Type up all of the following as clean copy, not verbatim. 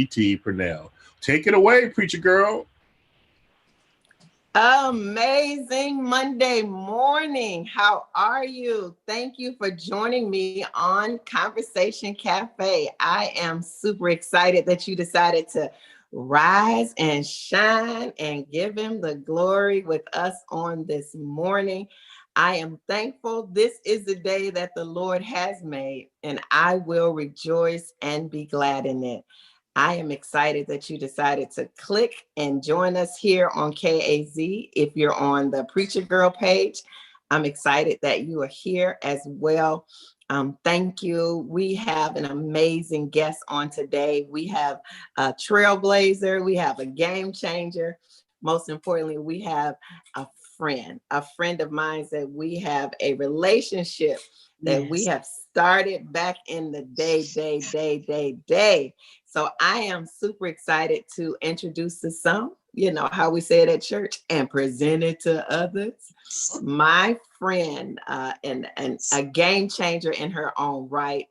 P.T. Pernell. Take it away, preacher girl. Amazing Monday morning. How are you? Thank you for joining me on Conversation Cafe. I am super excited that you decided to rise and shine and give him the glory with us on this morning. I am thankful. This is the day that the Lord has made, and I will rejoice and be glad in it. I am excited that you decided to click and join us here on KAZ. If you're on the Preacher Girl page, I'm excited that you are here as well. Thank you. We have an amazing guest on today. We have a trailblazer, we have a game changer. Most importantly, we have a friend of mine that we have a relationship that we have started back in the day. So I am super excited to introduce to some, you know how we say it at church, and present it to others. My friend and a game changer in her own right,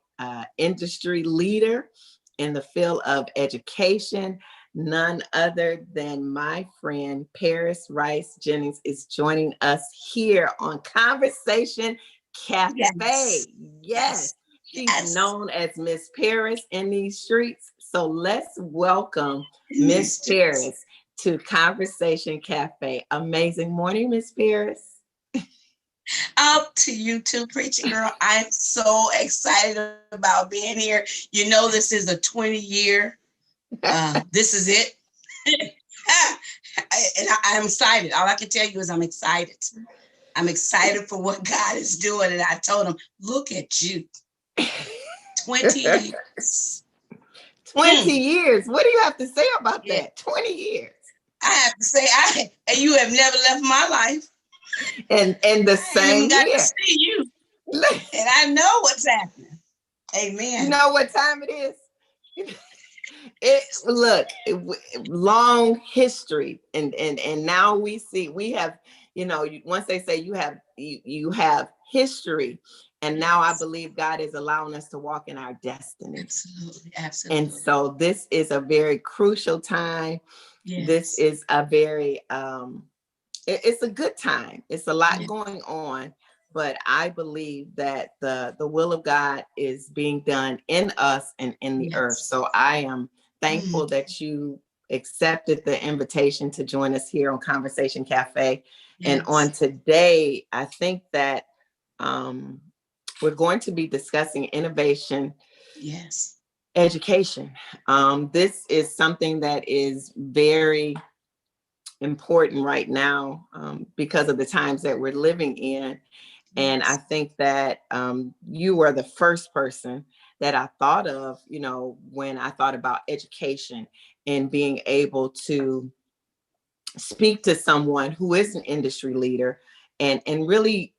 industry leader in the field of education, none other than my friend Parris Rice-Jennings is joining us here on Conversation Cafe. Yes. She's known as Miss Parris in these streets. So let's welcome Miss Parris to Conversation Cafe. Amazing morning, Miss Parris. Up to you too, preacher girl. I'm so excited about being here. You know, this is a 20-year. This is it. And I'm excited. All I can tell you is I'm excited. I'm excited for what God is doing. And I told him, look at you. 20 years. 20 years. What do you have to say about that? 20 years. I have to say, and you have never left my life. And the same got here. to see you. And I know what's happening. Amen. You know what time it is? Long history. And now we have, once they say you have history. And now I believe God is allowing us to walk in our destiny. Absolutely. And so this is a very crucial time. Yes. This is a very, it's a good time. It's a lot going on, but I believe that the will of God is being done in us and in the earth. So I am thankful that you accepted the invitation to join us here on Conversation Cafe. And on today, I think that, we're going to be discussing innovation, education. This is something that is very important right now because of the times that we're living in. And I think that you were the first person that I thought of, when I thought about education and being able to speak to someone who is an industry leader and really,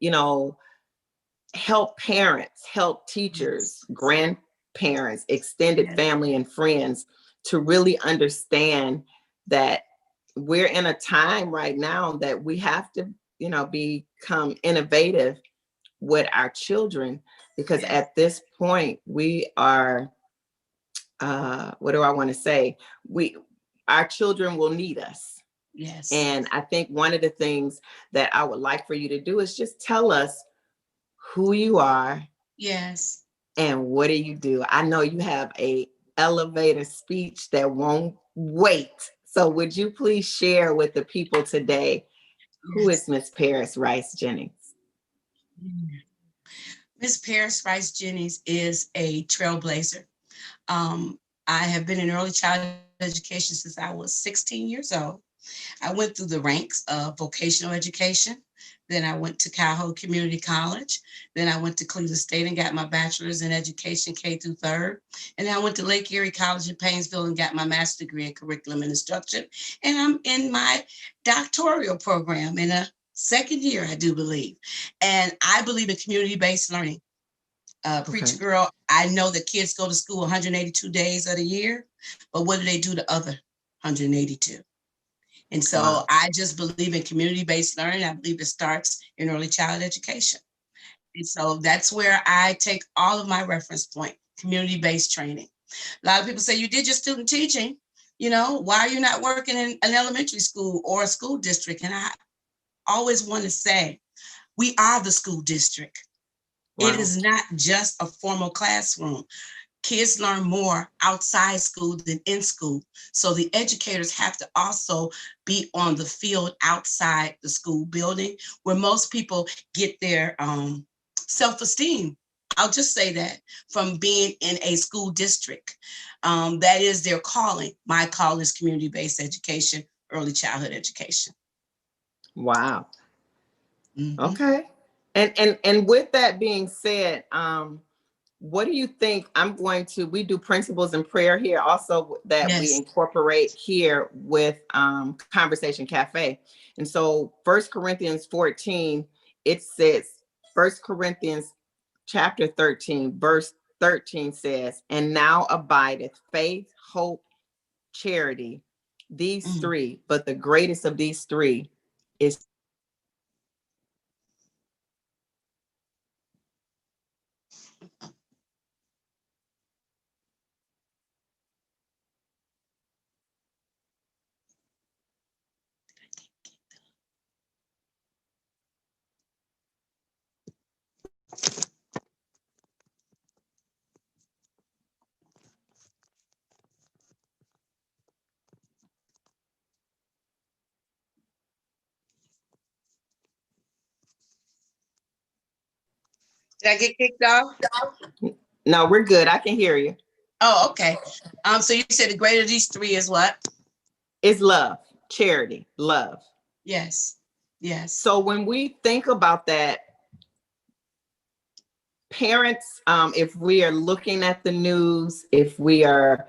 help parents, help teachers, grandparents, extended family and friends to really understand that we're in a time right now that we have to, become innovative with our children, because at this point we are, what do I want to say? Our children will need us. Yes. And I think one of the things that I would like for you to do is just tell us who you are. Yes. And what do you do? I know you have a elevator speech that won't wait. So would you please share with the people today, who is Miss Parris Rice-Jennings? Miss Parris Rice-Jennings is a trailblazer. I have been in early childhood education since I was 16 years old. I went through the ranks of vocational education. Then I went to Calhoun Community College. Then I went to Cleveland State and got my bachelor's in education K through third. And then I went to Lake Erie College in Painesville and got my master's degree in curriculum and instruction. And I'm in my doctoral program in a second year, I do believe. And I believe in community-based learning. Preacher girl, I know that kids go to school 182 days of the year, but what do they do the other 182? And so I just believe in community-based learning. I believe it starts in early childhood education. And so that's where I take all of my reference point, community-based training. A lot of people say, you did your student teaching, why are you not working in an elementary school or a school district? And I always want to say, we are the school district. Wow. It is not just a formal classroom. Kids learn more outside school than in school. So the educators have to also be on the field outside the school building, where most people get their self-esteem. I'll just say that, from being in a school district. That is their calling. My call is community-based education, early childhood education. Wow. Mm-hmm. Okay. And with that being said, what do you think? We do principles and prayer here also that yes. we incorporate here with Conversation Cafe. And so 1 Corinthians 14, it says, 1 Corinthians chapter 13, verse 13 says, and now abideth faith, hope, charity, these three, but the greatest of these three is Did I get kicked off? No, we're good. I can hear you. Oh, okay. So you said the greater of these three is what? It's love, charity, love. Yes. Yes. So when we think about that, parents, if we are looking at the news, if we are,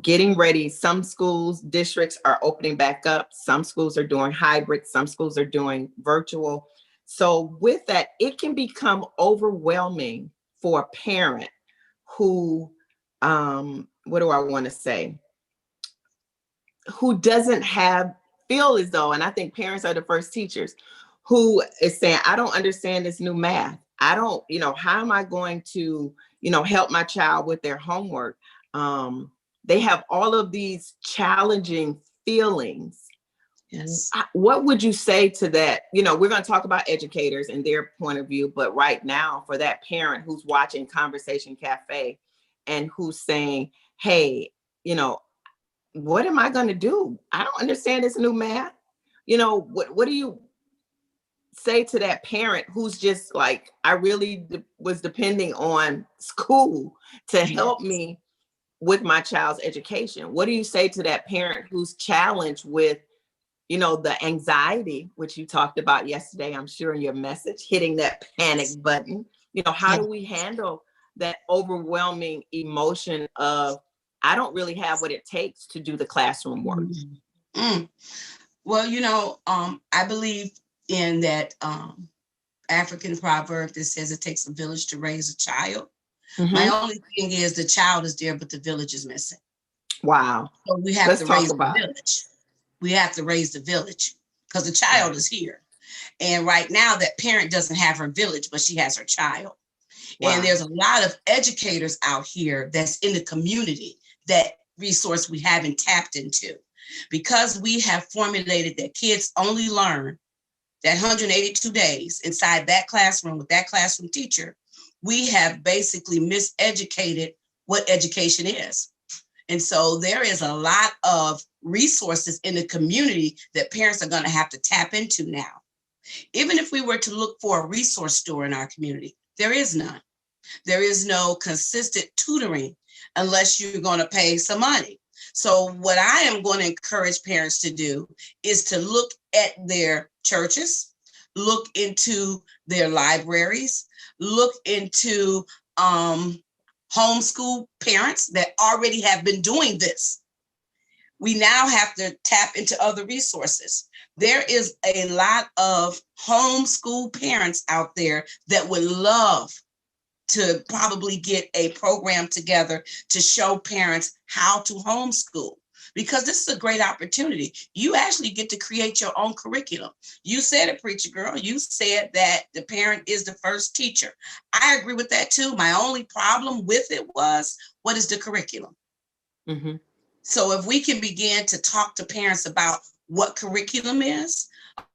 getting ready, some schools, districts are opening back up. Some schools are doing hybrid. Some schools are doing virtual. So with that, it can become overwhelming for a parent who, what do I want to say? Who doesn't feel as though, and I think parents are the first teachers, who is saying, I don't understand this new math. I don't, how am I going to, help my child with their homework? They have all of these challenging feelings. Yes. What would you say to that? We're going to talk about educators and their point of view, but right now for that parent who's watching Conversation Cafe and who's saying, hey, what am I going to do? I don't understand this new math. What do you say to that parent who's just like, I really was depending on school to help me with my child's education? What do you say to that parent who's challenged with, the anxiety, which you talked about yesterday, I'm sure in your message, hitting that panic button? How do we handle that overwhelming emotion of, I don't really have what it takes to do the classroom work? Mm-hmm. Well, I believe in that African proverb that says it takes a village to raise a child. Mm-hmm. My only thing is the child is there, but the village is missing. Wow. So we have to raise the village. We have to raise the village because the child is here. And right now that parent doesn't have her village, but she has her child. Wow. And there's a lot of educators out here that's in the community, that resource we haven't tapped into. Because we have formulated that kids only learn that 182 days inside that classroom with that classroom teacher, we have basically miseducated what education is. And so there is a lot of resources in the community that parents are going to have to tap into now. Even if we were to look for a resource store in our community, there is none. There is no consistent tutoring unless you're going to pay some money. So what I am going to encourage parents to do is to look at their churches, look into their libraries, look into homeschool parents that already have been doing this. We now have to tap into other resources. There is a lot of homeschool parents out there that would love to probably get a program together to show parents how to homeschool. because this is a great opportunity. You actually get to create your own curriculum. You said it, preacher girl. You said that the parent is the first teacher. I agree with that too. My only problem with it was, what is the curriculum? Mm-hmm. So if we can begin to talk to parents about what curriculum is,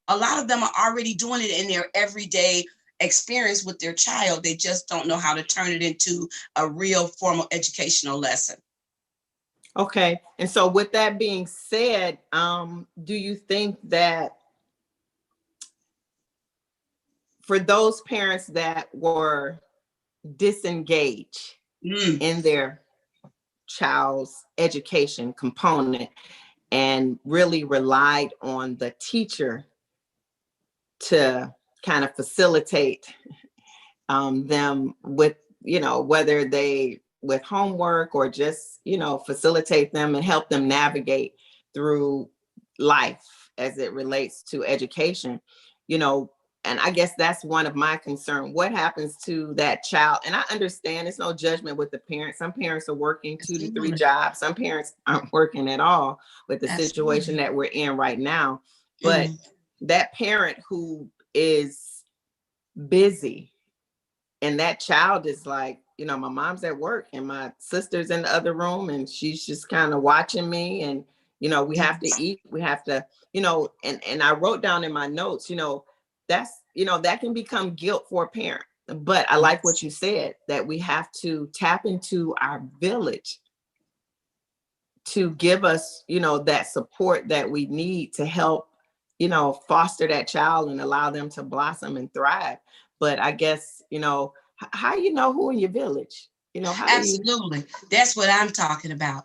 a lot of them are already doing it in their everyday experience with their child. They just don't know how to turn it into a real formal educational lesson. Okay. And so with that being said, do you think that for those parents that were disengaged in their child's education component and really relied on the teacher to kind of facilitate them with, whether they with homework or just, facilitate them and help them navigate through life as it relates to education, and I guess that's one of my concern. What happens to that child? And I understand it's no judgment with the parents. Some parents are working 2 to 3 jobs. Some parents aren't working at all with the situation that we're in right now. But that parent who is busy and that child is like, my mom's at work and my sister's in the other room and she's just kind of watching me, and we have to eat, we have to, and I wrote down in my notes, that's, that can become guilt for a parent. But I like what you said, that we have to tap into our village to give us, that support that we need to help, foster that child and allow them to blossom and thrive. But I guess, how who in your village? How Absolutely. That's what I'm talking about.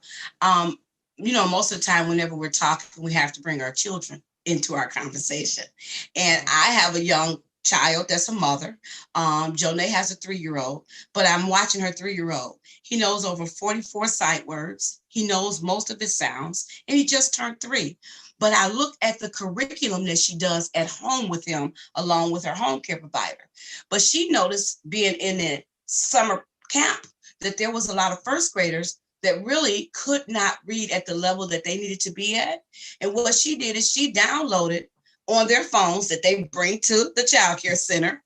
Most of the time, whenever we're talking, we have to bring our children into our conversation. And I have a young child that's a mother. Jonay has a 3-year-old, but I'm watching her 3-year-old. He knows over 44 sight words. He knows most of his sounds, and he just turned 3. But I look at the curriculum that she does at home with him, along with her home care provider. But she noticed, being in the summer camp, that there was a lot of first graders that really could not read at the level that they needed to be at. And what she did is she downloaded on their phones that they bring to the child care center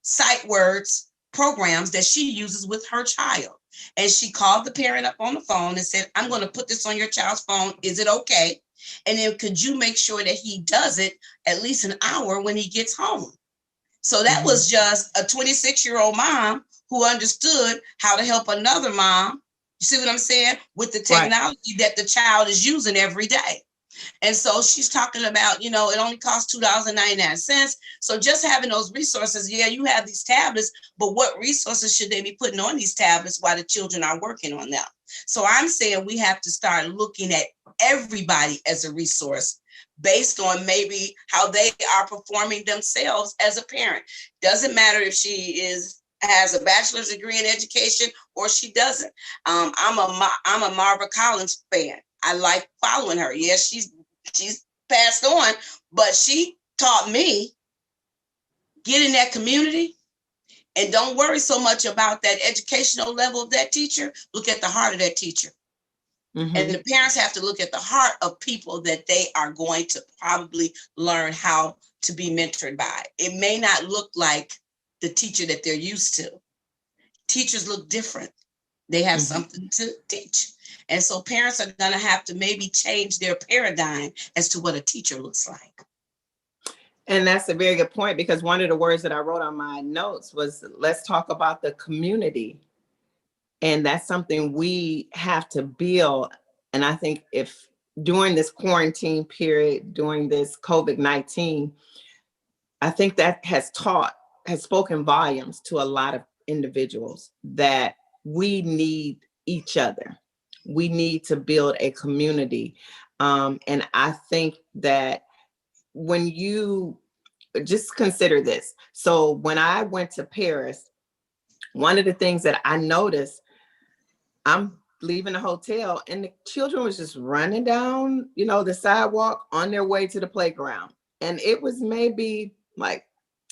sight words programs that she uses with her child. And she called the parent up on the phone and said, I'm going to put this on your child's phone. Is it okay? And then could you make sure that he does it at least an hour when he gets home? So that was just a 26-year-old mom who understood how to help another mom. You see what I'm saying? With the technology that the child is using every day. And so she's talking about, it only costs $2.99. So just having those resources, you have these tablets, but what resources should they be putting on these tablets while the children are working on them? So I'm saying we have to start looking at everybody as a resource based on maybe how they are performing themselves as a parent. Doesn't matter if she has a bachelor's degree in education or she doesn't. I'm a Marva Collins fan. I like following her. Yes, she's passed on, but she taught me, get in that community and don't worry so much about that educational level of that teacher. Look at the heart of that teacher. And the parents have to look at the heart of people that they are going to probably learn how to be mentored by. It may not look like the teacher that they're used to. Teachers look different. They have something to teach. And so parents are going to have to maybe change their paradigm as to what a teacher looks like. And that's a very good point, because one of the words that I wrote on my notes was, let's talk about the community. And that's something we have to build. And I think if during this quarantine period, during this COVID-19, I think that has spoken volumes to a lot of individuals that we need each other. We need to build a community. And I think that when you just consider this. So when I went to Parris, one of the things that I noticed, I'm leaving the hotel and the children was just running down, the sidewalk on their way to the playground. And it was maybe like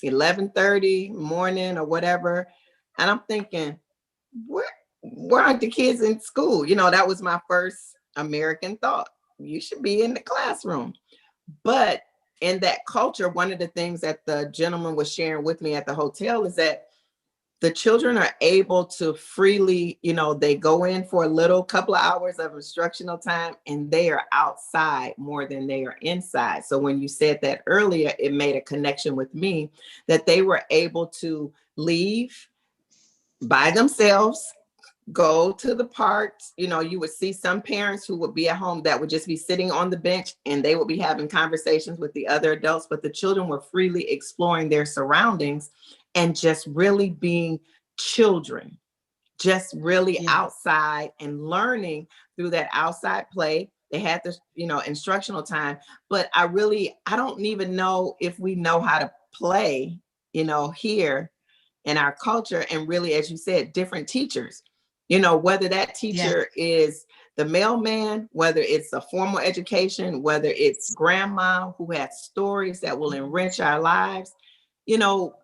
11:30 morning or whatever. And I'm thinking, where aren't the kids in school? That was my first American thought. you should be in the classroom. But in that culture, one of the things that the gentleman was sharing with me at the hotel is that the children are able to freely, they go in for a little couple of hours of instructional time and they are outside more than they are inside. So when you said that earlier, it made a connection with me that they were able to leave by themselves, go to the parks. You would see some parents who would be at home that would just be sitting on the bench and they would be having conversations with the other adults, but the children were freely exploring their surroundings and just really being children, just really outside and learning through that outside play. They had this, instructional time, but I don't even know if we know how to play, here in our culture. And really, as you said, different teachers, whether that teacher is the mailman, whether it's a formal education, whether it's grandma who has stories that will enrich our lives.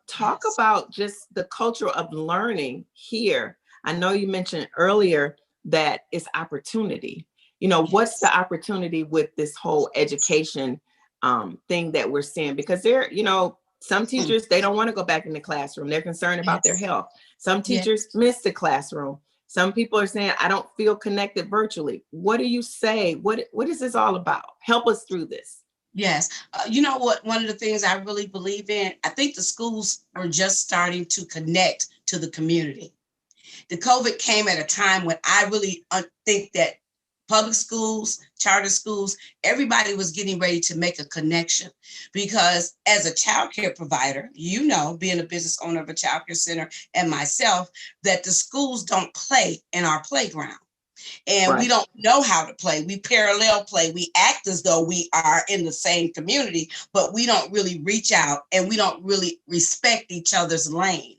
Talk about just the culture of learning here. I know you mentioned earlier that it's opportunity. What's the opportunity with this whole education thing that we're seeing? Because some teachers, they don't want to go back in the classroom. They're concerned about their health. Some teachers miss the classroom. Some people are saying, I don't feel connected virtually. What do you say? What is this all about? Help us through this. Yes. You know what? One of the things I really believe in, I think the schools are just starting to connect to the community. The COVID came at a time when I really think that public schools, charter schools, everybody was getting ready to make a connection, because as a childcare provider, being a business owner of a childcare center and myself, that the schools don't play in our playground. And we don't know how to play. We parallel play. We act as though we are in the same community, but we don't really reach out and we don't really respect each other's lane.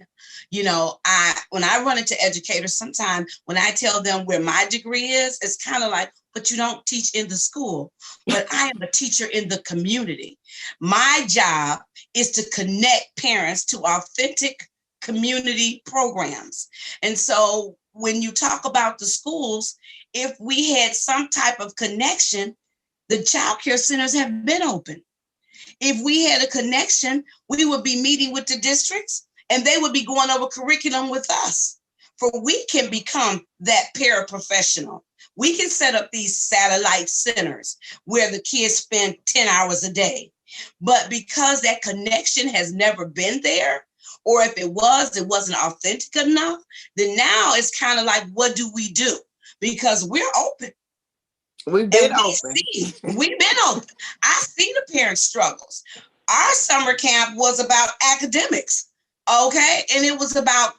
When I run into educators, sometimes when I tell them where my degree is, it's kind of like, but you don't teach in the school. But I am a teacher in the community. My job is to connect parents to authentic community programs. And so when you talk about the schools, if we had some type of connection, the child care centers have been open. If we had a connection, we would be meeting with the districts and they would be going over curriculum with us. For we can become that paraprofessional. We can set up these satellite centers where the kids spend 10 hours a day. But because that connection has never been there, or if it wasn't authentic enough, then now it's kind of like, what do we do? Because we're open. We've been open. We've been open. I see the parent struggles. Our summer camp was about academics, okay? And it was about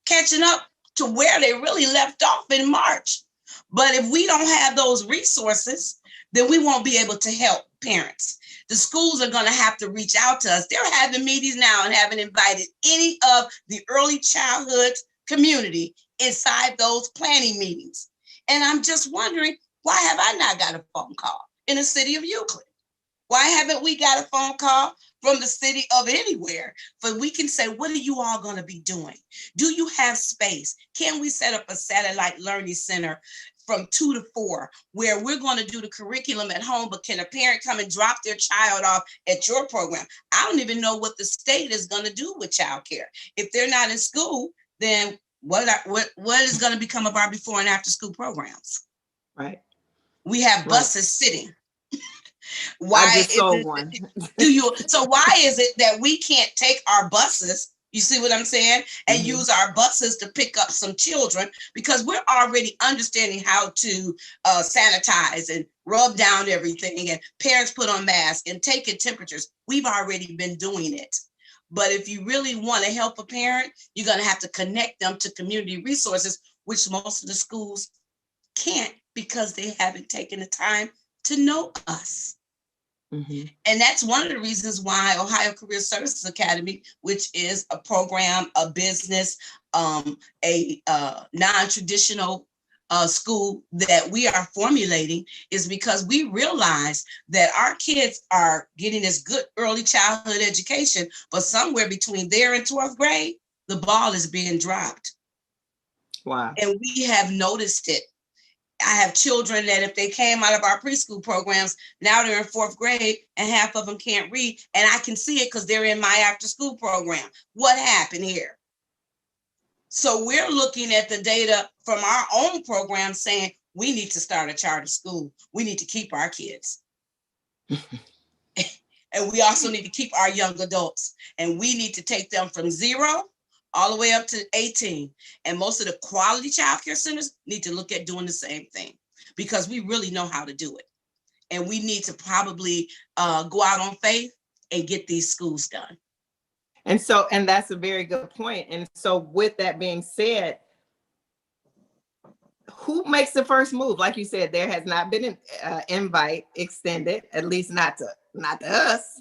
catching up to where they really left off in March. But if we don't have those resources, then we won't be able to help parents. The schools are going to have to reach out to us. They're having meetings now and haven't invited any of the early childhood community inside those planning meetings. And I'm just wondering, why have I not got a phone call in the city of Euclid? Why haven't we got a phone call from the city of anywhere? But we can say, what are you all going to be doing? Do you have space? Can we set up a satellite learning center from 2 to 4, where we're going to do the curriculum at home, but can a parent come and drop their child off at your program? I don't even know what the state is going to do with childcare. If they're not in school, then what is going to become of our before and after school programs? Right. We have buses sitting. Why I just sold one. So why is it that we can't take our buses? You see what I'm saying? And use our buses to pick up some children, because we're already understanding how to sanitize and rub down everything, and parents put on masks and taking temperatures. We've already been doing it. But if you really want to help a parent, you're going to have to connect them to community resources, which most of the schools can't, because they haven't taken the time to know us. And that's one of the reasons why Ohio Career Services Academy, which is a program, a business, a non-traditional school that we are formulating, is because we realize that our kids are getting this good early childhood education, but somewhere between there and 12th grade, the ball is being dropped. Wow. And we have noticed it I have children that if they came out of our preschool programs, now they're in 4th grade and half of them can't read. And I can see it because they're in my after school program. What happened here? So we're looking at the data from our own program saying we need to start a charter school. We need to keep our kids. And we also need to keep our young adults. And we need to take them from 0 all the way up to 18. And most of the quality childcare centers need to look at doing the same thing because we really know how to do it. And we need to probably go out on faith and get these schools done. And that's a very good point. And so with that being said, who makes the first move? Like you said, there has not been an invite extended, at least not to us.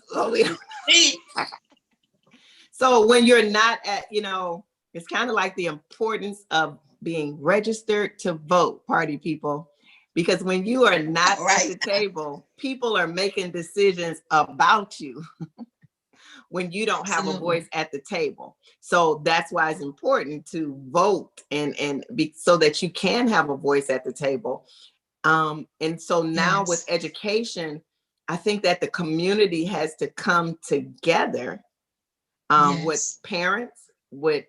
So when you're not at, it's kind of like the importance of being registered to vote, party people, because when you are not at the table, people are making decisions about you when you don't have a voice at the table. So that's why it's important to vote so that you can have a voice at the table. And so now with education, I think that the community has to come together with parents, with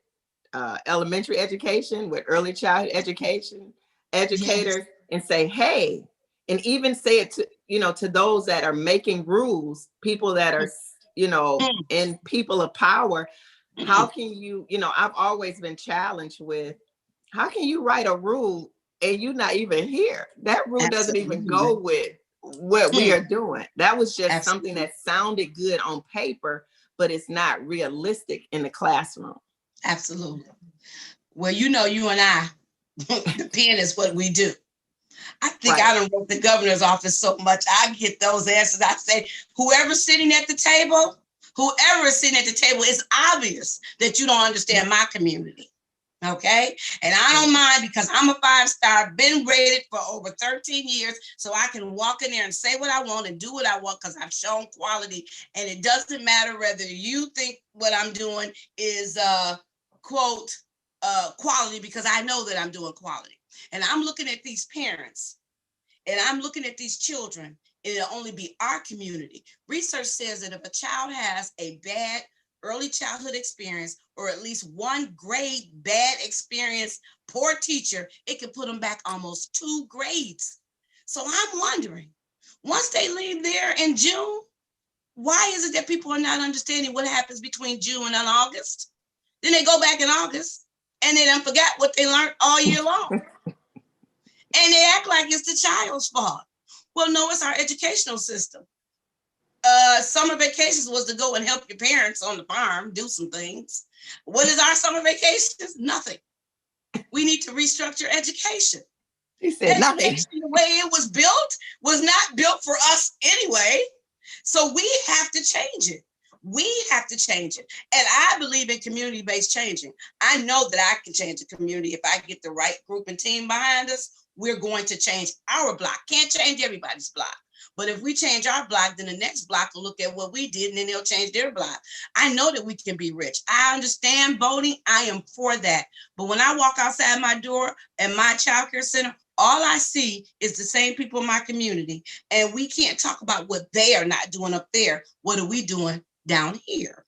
elementary education, with early childhood education, educators, and say, hey, and even say it to those that are making rules, people that are, and people of power. How can you, I've always been challenged with, how can you write a rule and you're not even here? That rule doesn't even go with what we are doing. That was just something that sounded good on paper, but it's not realistic in the classroom. Absolutely. Well, you and I, the pen is what we do. I think I don't wrote the governor's office so much. I get those answers. I say, whoever's sitting at the table, it's obvious that you don't understand my community. Okay. And I don't mind because I'm a 5-star, been rated for over 13 years. So I can walk in there and say what I want and do what I want because I've shown quality. And it doesn't matter whether you think what I'm doing is quote quality, because I know that I'm doing quality. And I'm looking at these parents and I'm looking at these children. It'll only be our community. Research says that if a child has a bad early childhood experience, or at least 1 grade bad experience, poor teacher, it can put them back almost 2 grades. So I'm wondering, once they leave there in June, why is it that people are not understanding what happens between June and August? Then they go back in August and they done forgot what they learned all year long. And they act like it's the child's fault. Well, no, it's our educational system. Summer vacations was to go and help your parents on the farm, do some things. What is our summer vacations? Nothing. We need to restructure education. He said nothing. The way it was built was not built for us anyway. So we have to change it. And I believe in community-based changing. I know that I can change the community. If I get the right group and team behind us, we're going to change our block. Can't change everybody's block. But if we change our block, then the next block will look at what we did and then they'll change their block. I know that we can be rich. I understand voting. I am for that. But when I walk outside my door at my childcare center, all I see is the same people in my community. And we can't talk about what they are not doing up there. What are we doing down here?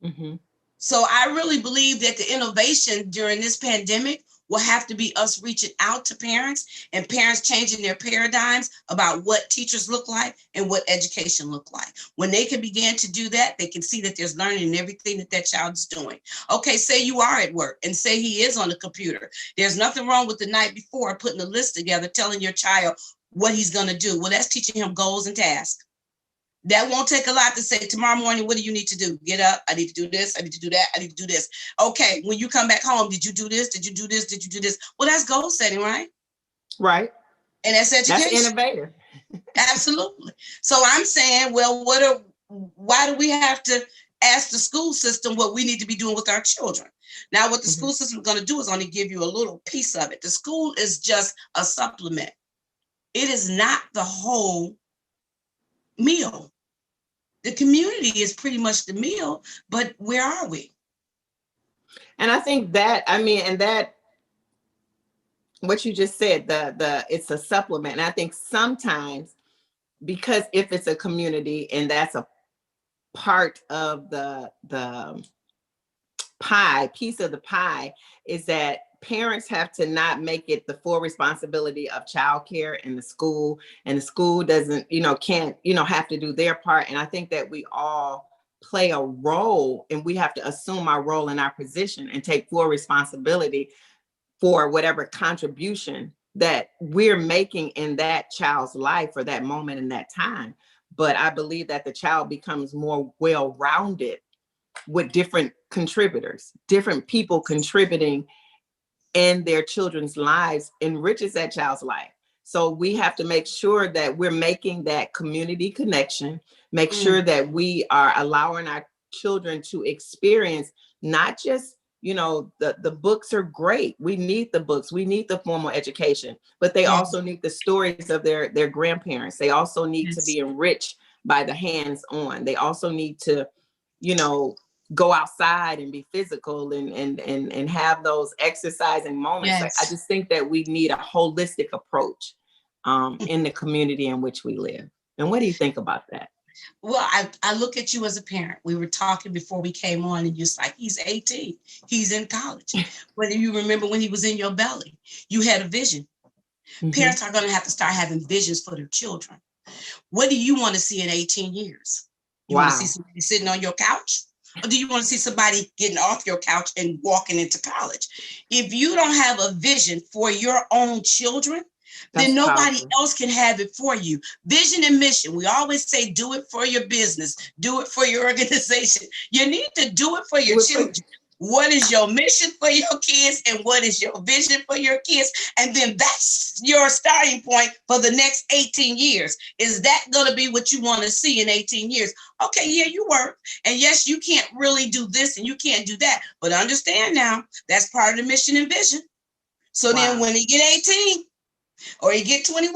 Mm-hmm. So I really believe that the innovation during this pandemic will have to be us reaching out to parents and parents changing their paradigms about what teachers look like and what education look like. When they can begin to do that, they can see that there's learning in everything that child is doing. Okay, say you are at work and say he is on the computer. There's nothing wrong with the night before putting a list together, telling your child what he's going to do. Well, that's teaching him goals and tasks. That won't take a lot to say, tomorrow morning, what do you need to do? Get up. I need to do this. I need to do that. I need to do this. Okay. When you come back home, did you do this? Did you do this? Did you do this? Well, that's goal setting, right? Right. And that's education. That's innovative. Absolutely. So I'm saying, well, why do we have to ask the school system what we need to be doing with our children? Now, what the school system is going to do is only give you a little piece of it. The school is just a supplement. It is not the whole meal. The community is pretty much the meal, but where are we? And I think that, and that what you just said, it's a supplement. And I think sometimes, because if it's a community and that's a part of the piece of the pie, is that parents have to not make it the full responsibility of childcare in the school, and the school doesn't, can't, have to do their part. And I think that we all play a role, and we have to assume our role in our position and take full responsibility for whatever contribution that we're making in that child's life or that moment in that time. But I believe that the child becomes more well-rounded with different contributors, different people contributing in their children's lives, enriches that child's life. So we have to make sure that we're making that community connection, make sure that we are allowing our children to experience not just, the books are great. We need the books. We need the formal education, but they also need the stories of their grandparents. They also need to be enriched by the hands-on. They also need to, go outside and be physical and have those exercising moments. Like, I just think that we need a holistic approach in the community in which we live. And what do you think about that? Well, I look at you as a parent. We were talking before we came on, and you're like, he's 18, he's in college. Whether you remember when he was in your belly, you had a vision. Parents are going to have to start having visions for their children. What do you want to see in 18 years? You want to see somebody sitting on your couch? Or do you want to see somebody getting off your couch and walking into college? If you don't have a vision for your own children, then nobody else can have it for you. Vision and mission. We always say, do it for your business, do it for your organization. You need to do it for your children. What is your mission for your kids, and what is your vision for your kids? And then that's your starting point for the next 18 years. Is that going to be what you want to see in 18 years? Okay, yeah, you work. And yes, you can't really do this and you can't do that. But understand now, that's part of the mission and vision. So then when you get 18 or you get 21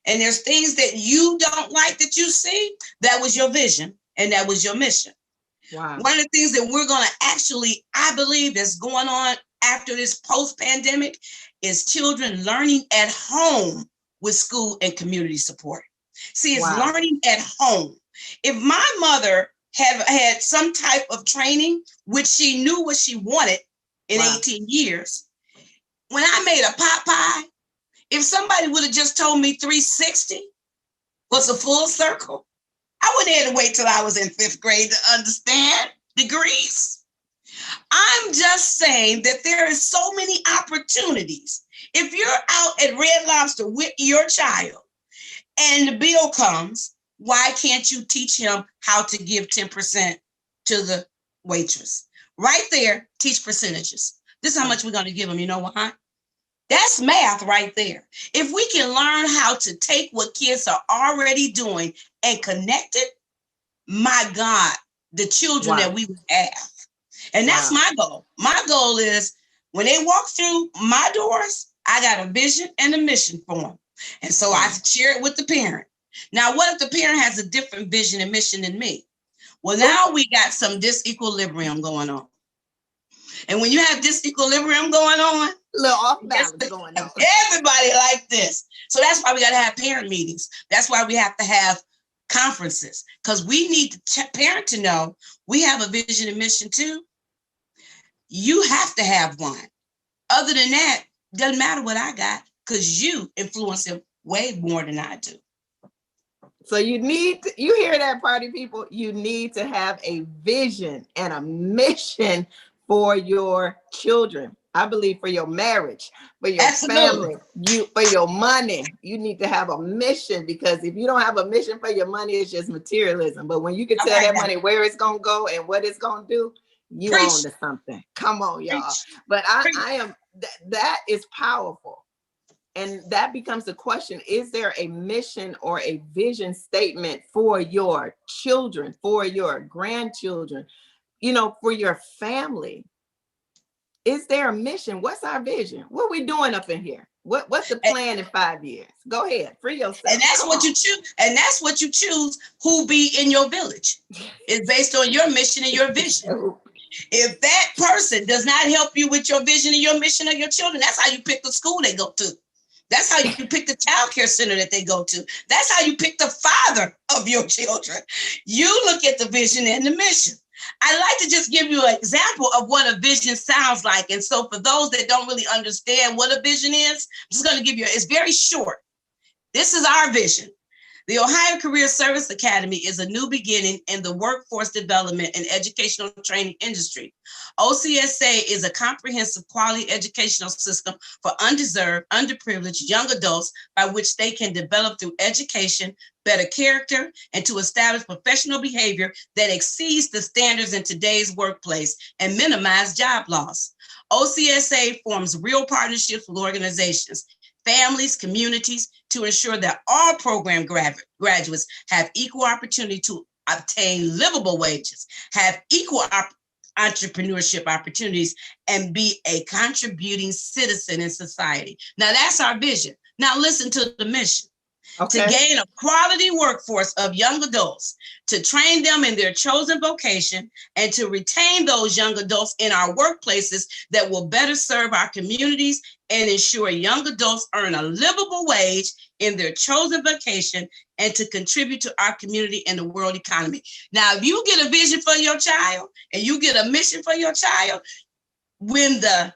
and there's things that you don't like that you see, that was your vision and that was your mission. Wow. One of the things that we're going to actually, I believe, is going on after this post-pandemic is children learning at home with school and community support. See, it's learning at home. If my mother had some type of training, which she knew what she wanted in 18 years, when I made a pot pie, if somebody would have just told me 360 was a full circle, I wouldn't have to wait till I was in 5th grade to understand degrees. I'm just saying that there is so many opportunities. If you're out at Red Lobster with your child and the bill comes, why can't you teach him how to give 10% to the waitress? Right there, teach percentages. This is how much we're going to give them. You know why? That's math right there. If we can learn how to take what kids are already doing and connect it, my God, the children that we would have. And that's my goal. My goal is when they walk through my doors, I got a vision and a mission for them. And so I share it with the parent. Now, what if the parent has a different vision and mission than me? Well, now we got some disequilibrium going on. And when you have disequilibrium going on, a little off balance going on. Everybody like this. So that's why we got to have parent meetings. That's why we have to have conferences, because we need the parent to know we have a vision and mission too. You have to have one. Other than that, doesn't matter what I got, because you influence him way more than I do. So you hear that, party people? You need to have a vision and a mission for your children. I believe for your marriage, for your family, for your money, you need to have a mission, because if you don't have a mission for your money, it's just materialism. But when you can tell that money where it's going to go and what it's going to do, you own to something. Come on, y'all. But I am, that is powerful. And that becomes the question, is there a mission or a vision statement for your children, for your grandchildren, for your family? Is there a mission? What's our vision? What are we doing up in here? What's the plan in 5 years? Go ahead, free yourself. And that's what you choose. And that's what you choose who be in your village. It's based on your mission and your vision. If that person does not help you with your vision and your mission of your children, that's how you pick the school they go to. That's how you pick the child care center that they go to. That's how you pick the father of your children. You look at the vision and the mission. I'd like to just give you an example of what a vision sounds like. And so for those that don't really understand what a vision is, I'm just going to give you, it's very short. This is our vision. The Ohio Career Service Academy is a new beginning in the workforce development and educational training industry. OCSA is a comprehensive quality educational system for undeserved, underprivileged young adults by which they can develop through education, better character, and to establish professional behavior that exceeds the standards in today's workplace and minimize job loss. OCSA forms real partnerships with organizations, families, communities, to ensure that all program graduates have equal opportunity to obtain livable wages, have equal entrepreneurship opportunities, and be a contributing citizen in society. Now that's our vision. Now listen to the mission. Okay. To gain a quality workforce of young adults, to train them in their chosen vocation, and to retain those young adults in our workplaces that will better serve our communities and ensure young adults earn a livable wage in their chosen vocation and to contribute to our community and the world economy. Now, if you get a vision for your child and you get a mission for your child, when the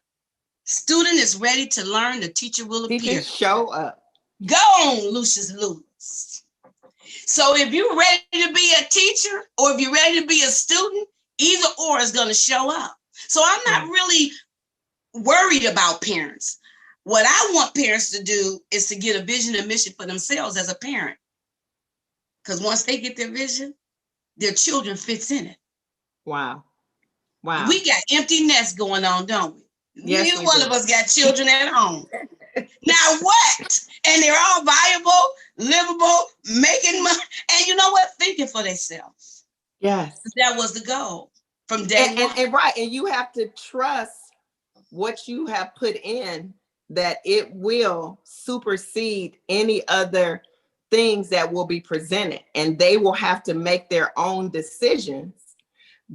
student is ready to learn, the teacher will appear. Show up. Go on, Lucius Lewis. So if you're ready to be a teacher or if you're ready to be a student, either or is going to show up. So I'm not really worried about parents. What I want parents to do is to get a vision and mission for themselves as a parent. Because once they get their vision, their children fits in it. Wow. Wow. We got empty nests going on, don't we? Yes, Neither one of us got children at home. Now what? And they're all viable, livable, making money. And you know what? Thinking for themselves. Yes. That was the goal from day one. And right. And you have to trust what you have put in, that it will supersede any other things that will be presented. And they will have to make their own decisions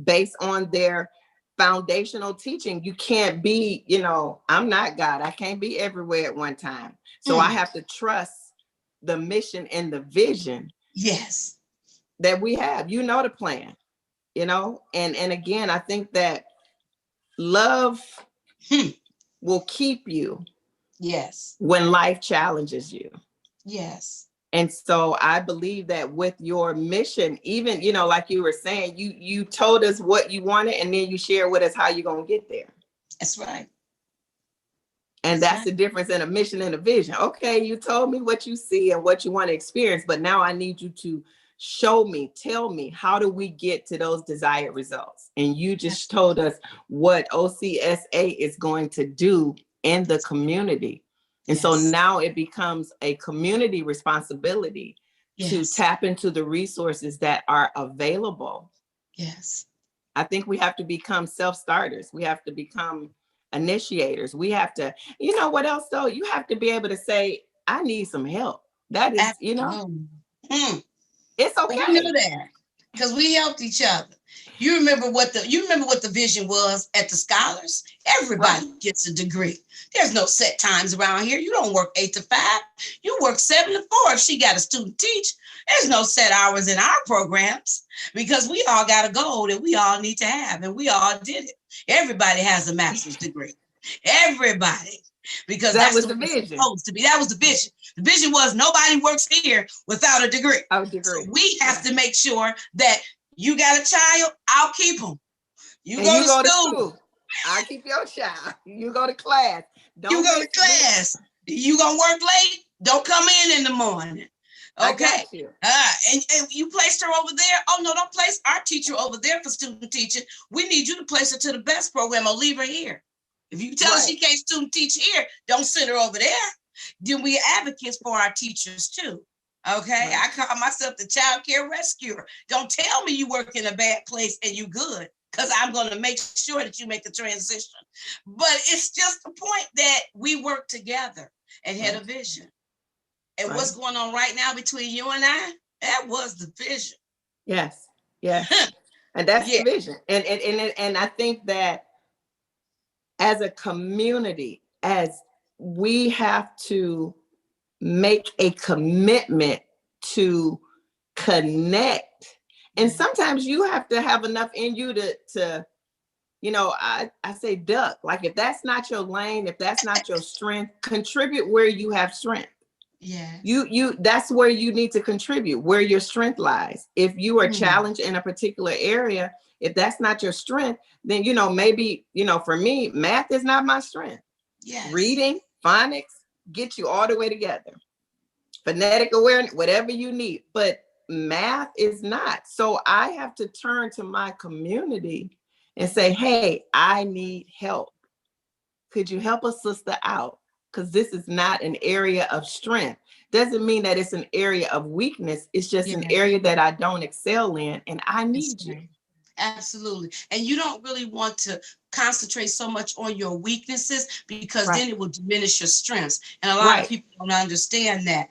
based on their foundational teaching. You can't be, I'm not God. I can't be everywhere at one time. So I have to trust the mission and the vision. Yes. That we have, the plan, and again, I think that love will keep you. Yes. When life challenges you. Yes. And so I believe that with your mission, even, like you were saying, you told us what you wanted and then you share with us how you're going to get there. That's right. And that's the difference in a mission and a vision. Okay, you told me what you see and what you want to experience, but now I need you to show me, tell me, how do we get to those desired results? And you just told us what OCSA is going to do in the community. And so now it becomes a community responsibility to tap into the resources that are available. Yes. I think we have to become self-starters. We have to become initiators. We have to, what else though? You have to be able to say, I need some help. That is, it's okay. We knew that because we helped each other. You remember what the vision was at the Scholars? Everybody gets a degree. There's no set times around here. You don't work 8 to 5. You work 7 to 4 if she got a student teach. There's no set hours in our programs because we all got a goal that we all need to have, and we all did it. Everybody has a master's degree. Everybody. Because that that's was the vision. Supposed to be. That was the vision. The vision was nobody works here without a degree. So we have to make sure that you got a child, I'll keep them. You go to school. I'll keep your child. You go to class. You go to class. You gonna work late? Don't come in the morning. Okay. And you placed her over there. Oh no, don't place our teacher over there for student teaching. We need you to place her to the best program or leave her here. If you tell her she can't student teach here, don't send her over there. Then we are advocates for our teachers too. Okay. I call myself the child care rescuer. Don't tell me you work in a bad place and you good, because I'm going to make sure that you make the transition. But it's just the point that we work together and had a vision. And what's going on right now between you and I, that was the vision. Yes. Yes. And that's the vision. And I think that as a community, as we have to make a commitment to connect. And sometimes you have to have enough in you to I say duck. Like if that's not your lane, if that's not your strength, contribute where you have strength. Yeah. That's where you need to contribute, where your strength lies. If you are challenged in a particular area, if that's not your strength, then maybe, for me, math is not my strength. Yes. Reading, phonics, get you all the way together. Phonetic awareness, whatever you need, but math is not. So I have to turn to my community and say, hey, I need help. Could you help a sister out? Because this is not an area of strength. Doesn't mean that it's an area of weakness. It's just an area that I don't excel in, and I need you. Absolutely. And you don't really want to concentrate so much on your weaknesses, because then it will diminish your strengths. And a lot of people don't understand that.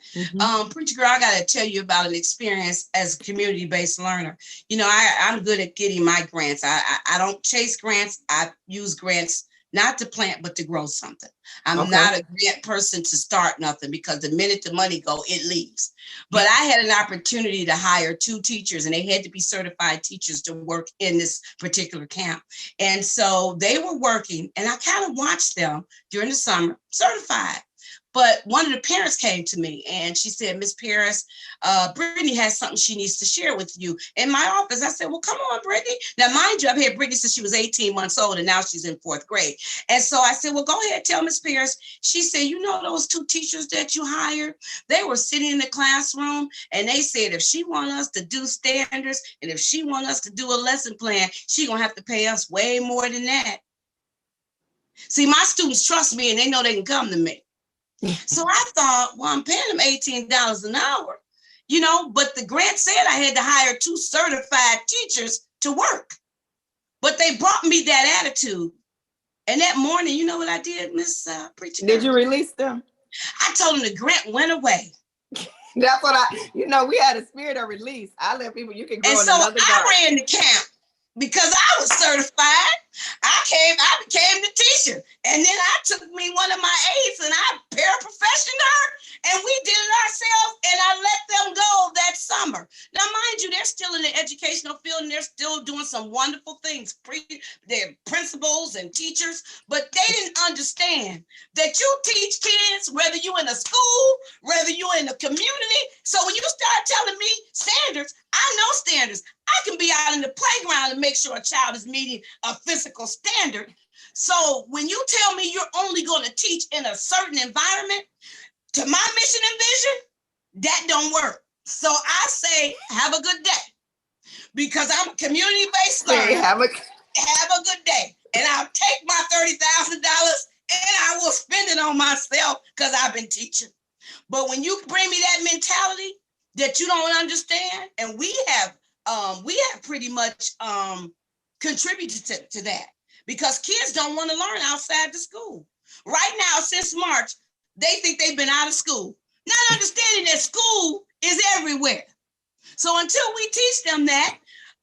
Preacher girl, I got to tell you about an experience as a community-based learner. I'm good at getting my grants. I don't chase grants. I use grants not to plant, but to grow something. I'm not a grant person to start nothing, because the minute the money go, it leaves. But I had an opportunity to hire 2 teachers, and they had to be certified teachers to work in this particular camp. And so they were working, and I kind of watched them during the summer, certified. But one of the parents came to me and she said, Miss Parris, Brittany has something she needs to share with you. In my office, I said, well, come on, Brittany. Now, mind you, I've had Brittany since she was 18 months old, and now she's in 4th grade. And so I said, well, go ahead, tell Miss Parris. She said, those 2 teachers that you hired, they were sitting in the classroom, and they said, if she wants us to do standards, and if she wants us to do a lesson plan, she's going to have to pay us way more than that. See, my students trust me, and they know they can come to me. So I thought, well, I'm paying them $18 an hour, but the grant said I had to hire 2 certified teachers to work. But they brought me that attitude. And that morning, you know what I did, Miss Preacher? Did you release them? I told them the grant went away. That's what we had a spirit of release. I let people, you can grow in another garden. And so I ran the camp because I was certified. I became the teacher. And then I took me one of my aides and I paraprofessioned her, and we did it ourselves, and I let them go that summer. Now, mind you, they're still in the educational field, and they're still doing some wonderful things. They're principals and teachers, but they didn't understand that you teach kids, whether you're in a school, whether you're in a community. So when you start telling me standards, I know standards. I can be out in the playground and make sure a child is meeting a physical standard. So when you tell me you're only going to teach in a certain environment, to my mission and vision, that don't work. So I say, have a good day, because I'm a community-based learner. Have a good day. And I'll take my $30,000 and I will spend it on myself, because I've been teaching. But when you bring me that mentality that you don't understand, and we have pretty much contributed to that, because kids don't want to learn outside the school. Right now, since March, they think they've been out of school, not understanding that school is everywhere. So until we teach them that,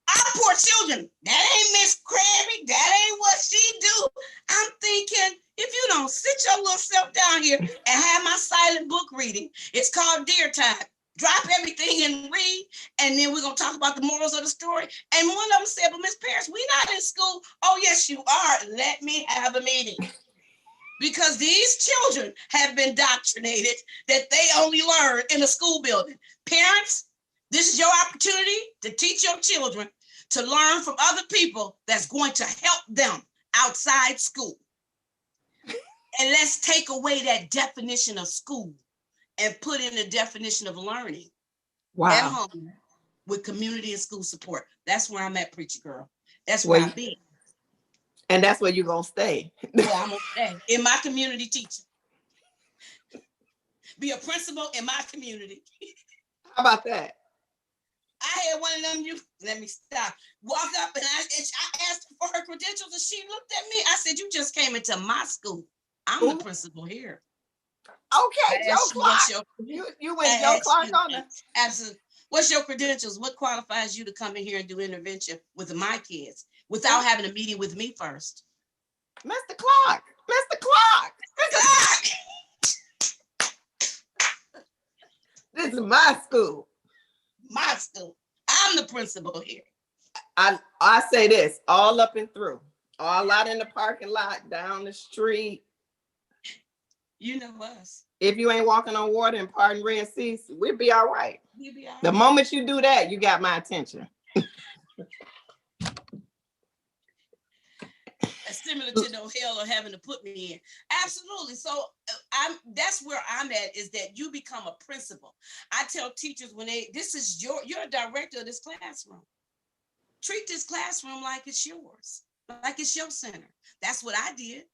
our poor children, that ain't Miss Krabby, that ain't what she do. I'm thinking, if you don't sit your little self down here and have my silent book reading, it's called Dear Time. Drop everything and read, and then we're going to talk about the morals of the story. And one of them said, but Miss Parris, we're not in school. Oh, yes, you are. Let me have a meeting. Because these children have been indoctrinated that they only learn in a school building. Parents, this is your opportunity to teach your children to learn from other people that's going to help them outside school. And let's take away that definition of school and put in the definition of learning at home with community and school support. That's where I'm at, Preacher Girl. That's where I've been. And that's where you're going to stay. Well, I'm going to stay in my community teaching. Be a principal in my community. How about that? I had one of them, let me stop, walk up, and I asked for her credentials, and she looked at me. I said, you just came into my school. I'm the principal here. Okay, Joe Clark. You went Joe Clark on us. Absolutely. What's your credentials? What qualifies you to come in here and do intervention with my kids without having a meeting with me first? Mr. Clark, Mr. Clark. This is my school. My school. I'm the principal here. I say this all up and through, all out in the parking lot, down the street. You know us. If you ain't walking on water and parting Red Seas, we'll be all right. We'll be all right. The moment you do that, you got my attention. Similar to no hell or having to put me in. Absolutely. So that's where I'm at, is that you become a principal. I tell teachers when you're a director of this classroom. Treat this classroom like it's yours, like it's your center. That's what I did.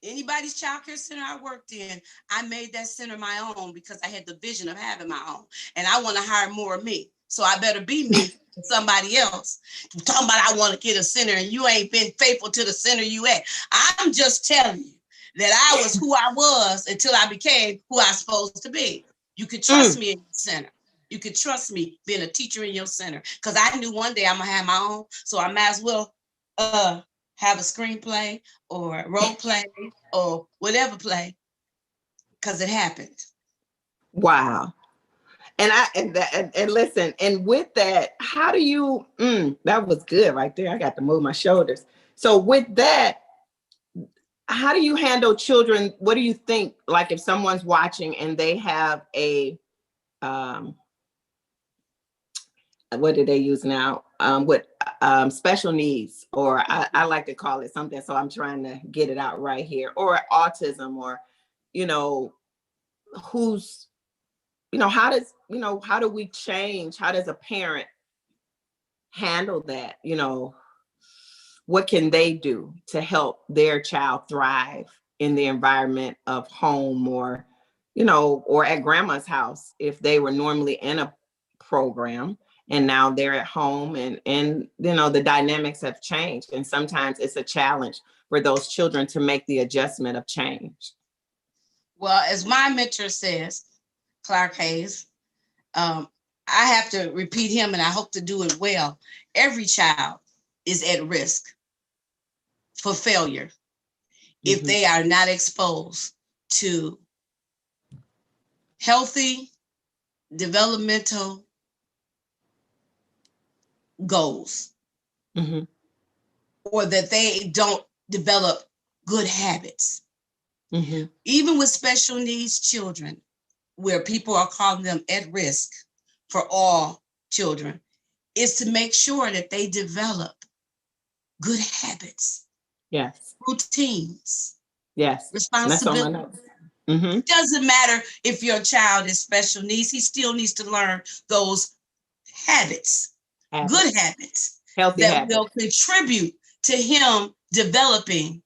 Anybody's child care center I worked in, I made that center my own because I had the vision of having my own. And I want to hire more of me. So I better be me than somebody else. You're talking about I want to get a center and you ain't been faithful to the center you at. I'm just telling you that I was who I was until I became who I was supposed to be. You could trust me in your center. You could trust me being a teacher in your center. Because I knew one day I'm going to have my own. So I might as well have a screenplay or role play or whatever play, because it happened. Wow. And listen, and with that, how do you, that was good right there. I got to move my shoulders. So with that, how do you handle children? What do you think, like if someone's watching and they have a, what do they use now? Special needs, or I like to call it something. So I'm trying to get it out right here, or autism, or, how do we change? How does a parent handle that? What can they do to help their child thrive in the environment of home, or at grandma's house, if they were normally in a program and now they're at home, and the dynamics have changed. And sometimes it's a challenge for those children to make the adjustment of change. Well, as my mentor says, Clark Hayes, I have to repeat him, and I hope to do it well. Every child is at risk for failure if they are not exposed to healthy developmental goals, or that they don't develop good habits. Even with special needs children, where people are calling them at risk for all children, is to make sure that they develop good habits. Yes. Routines. Yes. Responsibility. It doesn't matter if your child is special needs, he still needs to learn those habits. Good habits, healthy that habits will contribute to him developing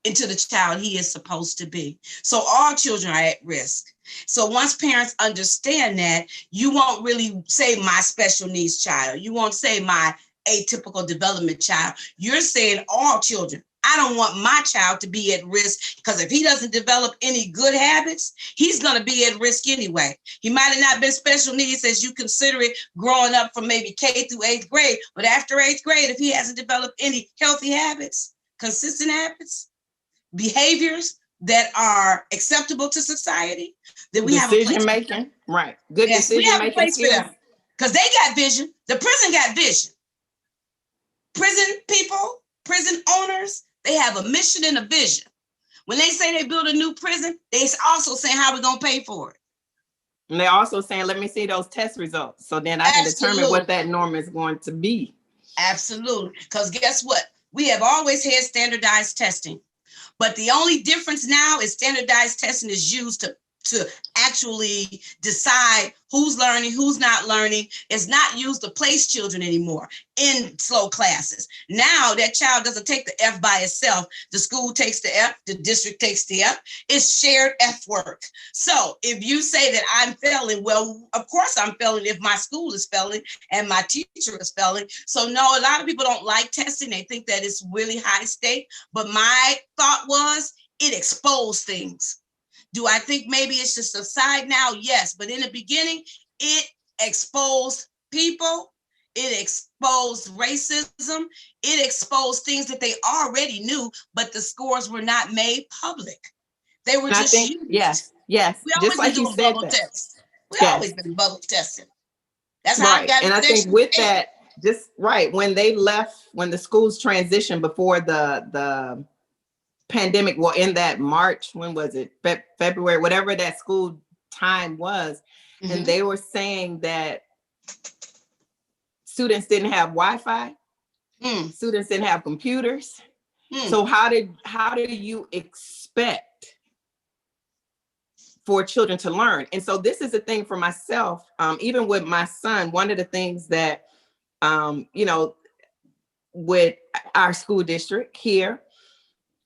into the child he is supposed to be. So all children are at risk. So once parents understand that, you won't really say my special needs child. You won't say my atypical development child. You're saying all children. I don't want my child to be at risk, because if he doesn't develop any good habits, he's going to be at risk anyway. He might have not been special needs as you consider it growing up from maybe K through 8th grade. But after 8th grade, if he hasn't developed any healthy habits, consistent habits, behaviors that are acceptable to society, then we have a place for them. Right. Good decision we have making a place for them, because they got vision. The prison got vision. Prison people, prison owners, they have a mission and a vision. When they say they build a new prison, they also saying how we're going to pay for it. And they're also saying, let me see those test results, so then I can determine what that norm is going to be. Absolutely. Because guess what? We have always had standardized testing. But the only difference now is standardized testing is used to actually decide who's learning, who's not learning. It's not used to place children anymore in slow classes. Now that child doesn't take the F by itself. The school takes the F, the district takes the F. It's shared F work. So if you say that I'm failing, well, of course I'm failing if my school is failing and my teacher is failing. So no, a lot of people don't like testing. They think that it's really high stake. But my thought was it exposed things. Do I think maybe it's just a side now? Yes. But in the beginning, it exposed people. It exposed racism. It exposed things that they already knew, but the scores were not made public. They were just used. Yes. We Just always been like you doing said bubble that. tests. We always Yes. been bubble testing. That's how I Right. got And in I think section with 8. that, just right, when they left, when the schools transitioned before the pandemic, well, in that March, when was it? February, whatever that school time was. And they were saying that students didn't have Wi-Fi, students didn't have computers. So how do you expect for children to learn? And so this is a thing for myself, even with my son, one of the things that, with our school district here,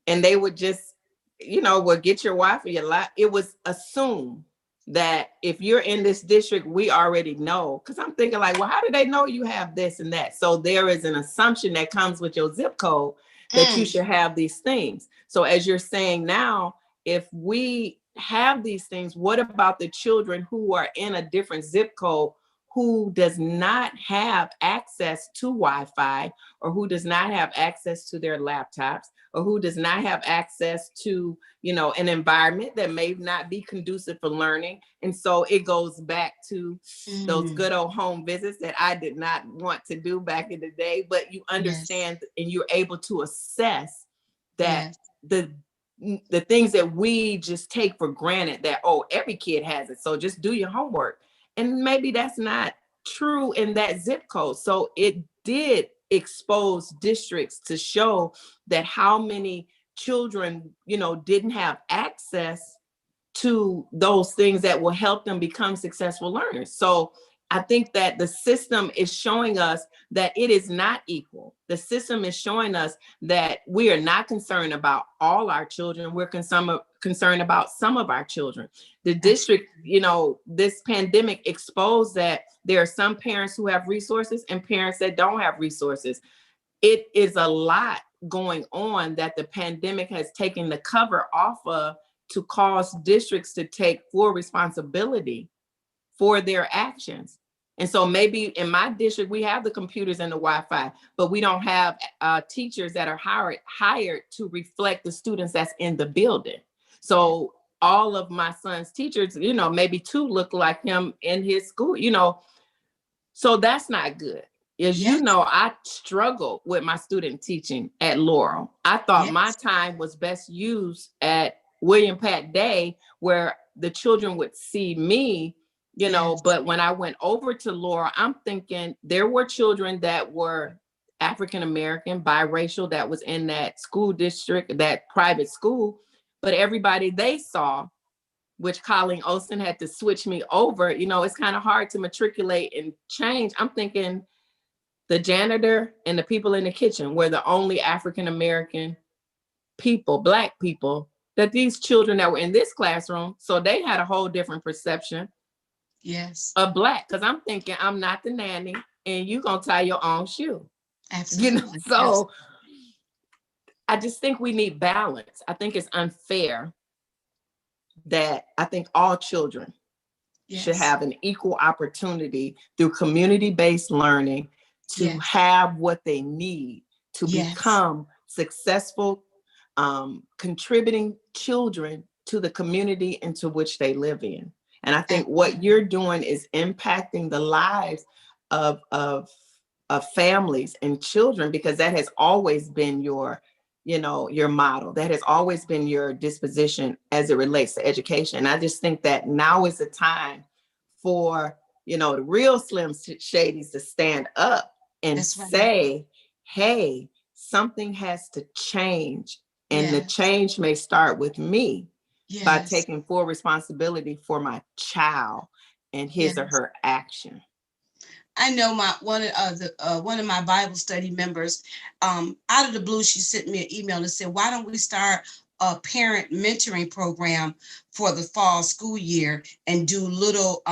and they would just, would get your Wi-Fi, it was assumed that if you're in this district, we already know. Because I'm thinking like, well, how do they know you have this and that? So there is an assumption that comes with your zip code that you should have these things. So as you're saying now, if we have these things, what about the children who are in a different zip code who does not have access to Wi-Fi, or who does not have access to their laptops, or who does not have access to, an environment that may not be conducive for learning? And so it goes back to those good old home visits that I did not want to do back in the day, but you understand and you're able to assess that the things that we just take for granted, that, oh, every kid has it, so just do your homework. And maybe that's not true in that zip code. So it did expose districts to show that how many children, didn't have access to those things that will help them become successful learners. So I think that the system is showing us that it is not equal. The system is showing us that we are not concerned about all our children. We're concerned about some of our children. The district, this pandemic exposed that there are some parents who have resources and parents that don't have resources. It is a lot going on that the pandemic has taken the cover off of, to cause districts to take full responsibility for their actions. And so maybe in my district, we have the computers and the Wi-Fi, but we don't have teachers that are hired to reflect the students that's in the building. So all of my son's teachers, maybe 2 look like him in his school, so that's not good. As you know, I struggled with my student teaching at Laurel. I thought my time was best used at William Pat Day, where the children would see me, but when I went over to Laurel, I'm thinking there were children that were African-American, biracial, that was in that school district, that private school, but everybody they saw, which Colleen Olsen had to switch me over, it's kind of hard to matriculate and change. I'm thinking the janitor and the people in the kitchen were the only African-American people, Black people, that these children that were in this classroom, so they had a whole different perception of Black. Because I'm thinking, I'm not the nanny and you gonna tie your own shoe. Absolutely. So I just think we need balance. I think it's unfair that I think all children should have an equal opportunity through community-based learning to have what they need to become successful, contributing children to the community into which they live in. And I think what you're doing is impacting the lives of families and children, because that has always been your model. That has always been your disposition as it relates to education. And I just think that now is the time for, the real Slim Shadys to stand up and say, hey, something has to change. And the change may start with me by taking full responsibility for my child and his or her action. I know one of my Bible study members, out of the blue, she sent me an email and said, why don't we start a parent mentoring program for the fall school year and do little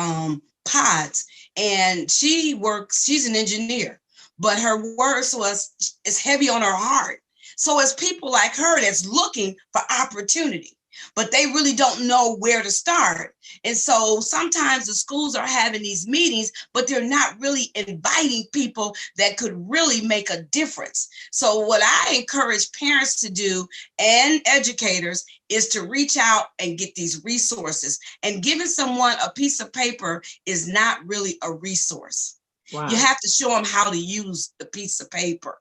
pods? And she's an engineer, but her words is heavy on her heart. So as people like her that's looking for opportunity, but they really don't know where to start. And so sometimes the schools are having these meetings, but they're not really inviting people that could really make a difference. So what I encourage parents to do and educators is to reach out and get these resources. And giving someone a piece of paper is not really a resource. Wow. You have to show them how to use the piece of paper.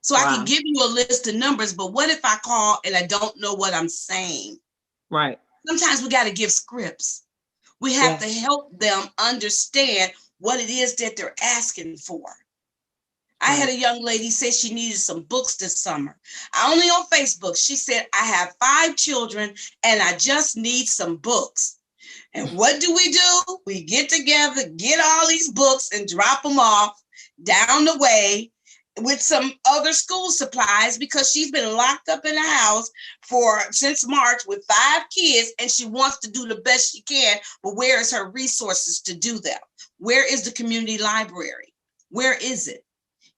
So Wow. I can give you a list of numbers, but what if I call and I don't know what I'm saying? Right. Sometimes we got to give scripts. We have to help them understand what it is that they're asking for. I had a young lady say she needed some books this summer. Only on Facebook, she said, I have 5 children and I just need some books. And what do? We get together, get all these books and drop them off down the way with some other school supplies, because she's been locked up in the house since March with 5 kids, and she wants to do the best she can, but where is her resources to do that? Where is the community library? Where is it?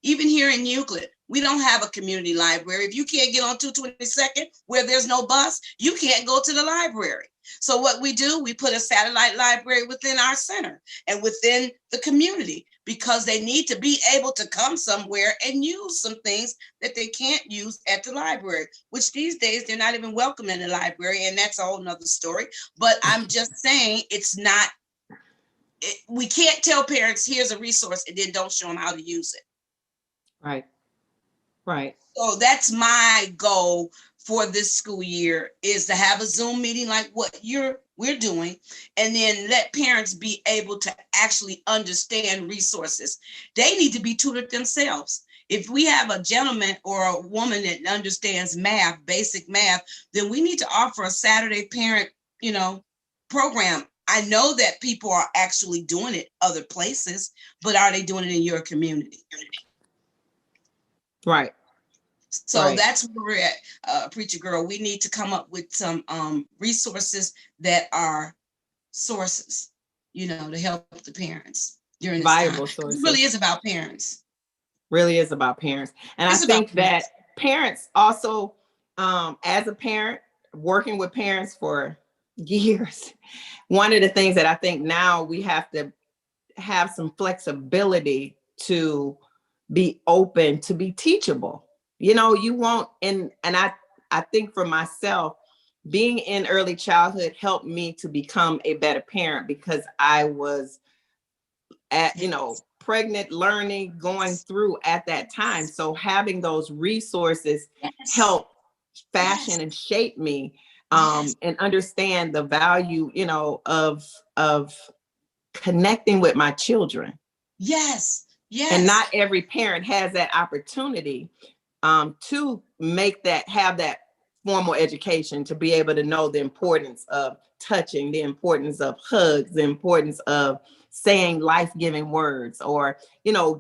Even here in Euclid, we don't have a community library. If you can't get on 222nd where there's no bus, you can't go to the library. So what we do, we put a satellite library within our center and within the community, because they need to be able to come somewhere and use some things that they can't use at the library, which these days they're not even welcome in the library. And that's a whole nother story. But I'm just saying, we can't tell parents, here's a resource, and then don't show them how to use it. Right. Right. So that's my goal for this school year, is to have a Zoom meeting like what we're doing, and then let parents be able to actually understand resources. They need to be tutored themselves. If we have a gentleman or a woman that understands math, basic math, then we need to offer a Saturday parent, program. I know that people are actually doing it other places, but are they doing it in your community? Right. So that's where we're at, Preacher Girl. We need to come up with some resources that are sources, to help the parents during this viable time. sources. It really is about parents. Really is about parents. And I think that parents also, as a parent, working with parents for years, one of the things that I think now we have to have some flexibility to be open, to be teachable. You won't, and I think for myself, being in early childhood helped me to become a better parent, because I was pregnant, learning, going through at that time. So having those resources help fashion and shape me, and understand the value, of connecting with my children. Yes. And not every parent has that opportunity to have that formal education, to be able to know the importance of touching, the importance of hugs, the importance of saying life-giving words, or,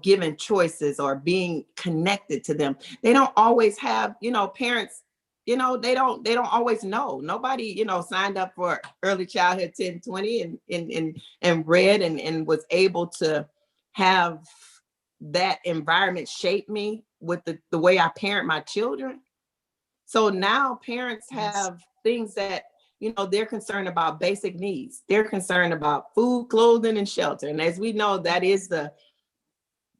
giving choices, or being connected to them. They don't always have, parents, they don't always know. Nobody, signed up for early childhood 1020 and read and was able to have that environment shape me with the way I parent my children. So now parents have things that, they're concerned about basic needs. They're concerned about food, clothing, and shelter. And as we know, that is the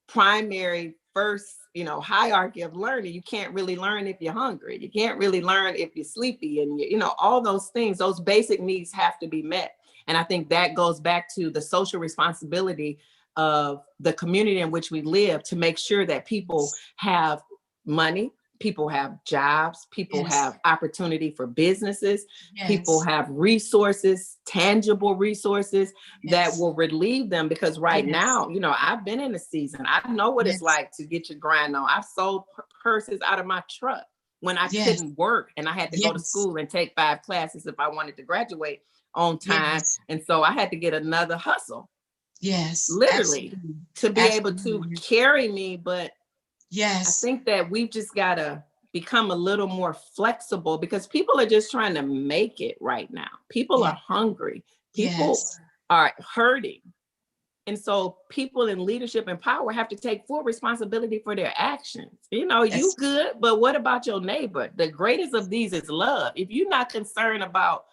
primary first, hierarchy of learning. You can't really learn if you're hungry. You can't really learn if you're sleepy. And, all those things, those basic needs have to be met. And I think that goes back to the social responsibility of the community in which we live, to make sure that people have money, people have jobs, people have opportunity for businesses, people have resources, tangible resources that will relieve them. Because right now, I've been in a season, I know what it's like to get your grind on. I've sold purses out of my truck when I couldn't work, and I had to go to school and take 5 classes if I wanted to graduate on time. And so I had to get another hustle. Literally, absolutely. To be able to carry me. But I think that we've just got to become a little more flexible, because people are just trying to make it right now. People are hungry. People are hurting. And so people in leadership and power have to take full responsibility for their actions. You know, you good, but what about your neighbor? The greatest of these is love. If you're not concerned about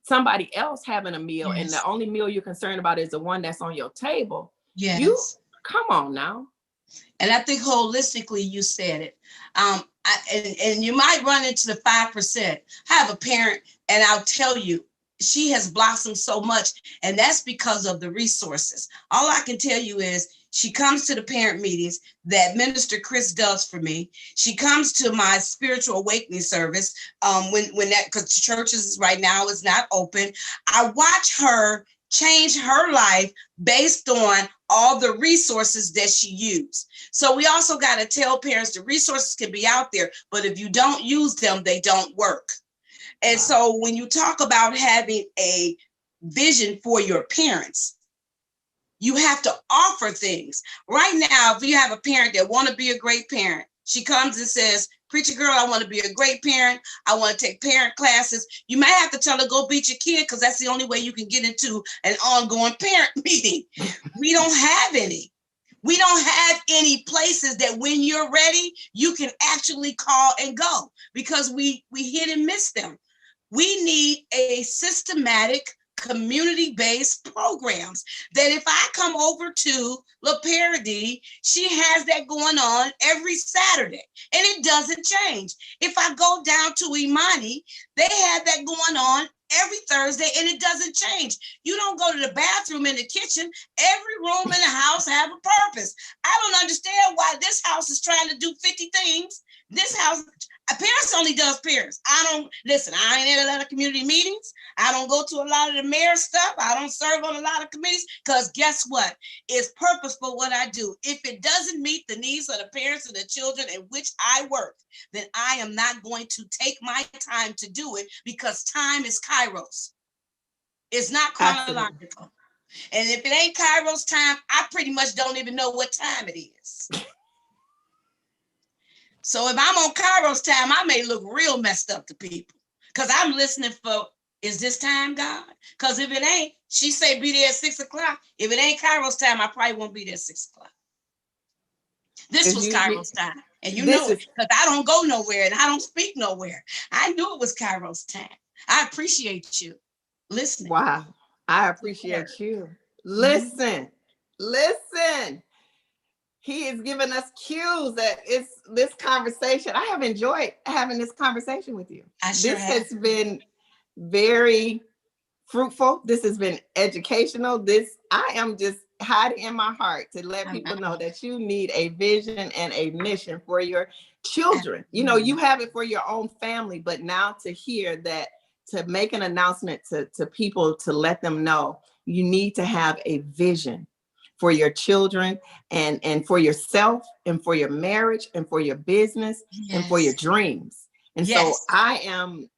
somebody else having a meal, and the only meal you're concerned about is the one that's on your table, you come on now. And I think holistically, you said it. And you might run into the 5%. I have a parent, and I'll tell you, she has blossomed so much, and that's because of the resources. All I can tell you is she comes to the parent meetings that Minister Chris does for me. She comes to my spiritual awakening service when that, because the churches right now is not open. I watch her change her life based on all the resources that she used. So we also got to tell parents the resources can be out there, but if you don't use them, they don't work. And so when you talk about having a vision for your parents, you have to offer things. Right now, if you have a parent that want to be a great parent, she comes and says, "Preacher girl, I want to be a great parent. I want to take parent classes." You might have to tell her, go beat your kid, because that's the only way you can get into an ongoing parent meeting. We don't have any. We don't have any places that when you're ready, you can actually call and go, because we hit and miss them. We need a systematic community-based programs that if I come over to La Paradis, she has that going on every Saturday, and it doesn't change. If I go down to Imani, they have that going on every Thursday, and it doesn't change. You don't go to the bathroom in the kitchen. Every room in the house have a purpose. I don't understand why this house is trying to do 50 things. This house, Parris only does Parris. I ain't in a lot of community meetings. I don't go to a lot of the mayor stuff. I don't serve on a lot of committees, because guess what? It's purposeful what I do. If it doesn't meet the needs of the parents and the children in which I work, then I am not going to take my time to do it, because time is Kairos. It's not chronological. Absolutely. And if it ain't Kairos time, I pretty much don't even know what time it is. So if I'm on Kairos time, I may look real messed up to people, because I'm listening for, is this time, God? Because if it ain't, she say be there at 6 o'clock. If it ain't Kairos time, I probably won't be there at 6 o'clock. This was Kairos time. And you know it, because I don't go nowhere and I don't speak nowhere. I knew it was Kairos time. I appreciate you listening. Wow. I appreciate you. Listen. He is giving us cues that it's this conversation. I have enjoyed having this conversation with you. This has been very fruitful. This has been educational. I am just hiding in my heart to let people know that you need a vision and a mission for your children. You know, you have it for your own family, but now to hear that, to make an announcement to people, to let them know you need to have a vision for your children and for yourself and for your marriage and for your business and for your dreams. And so I am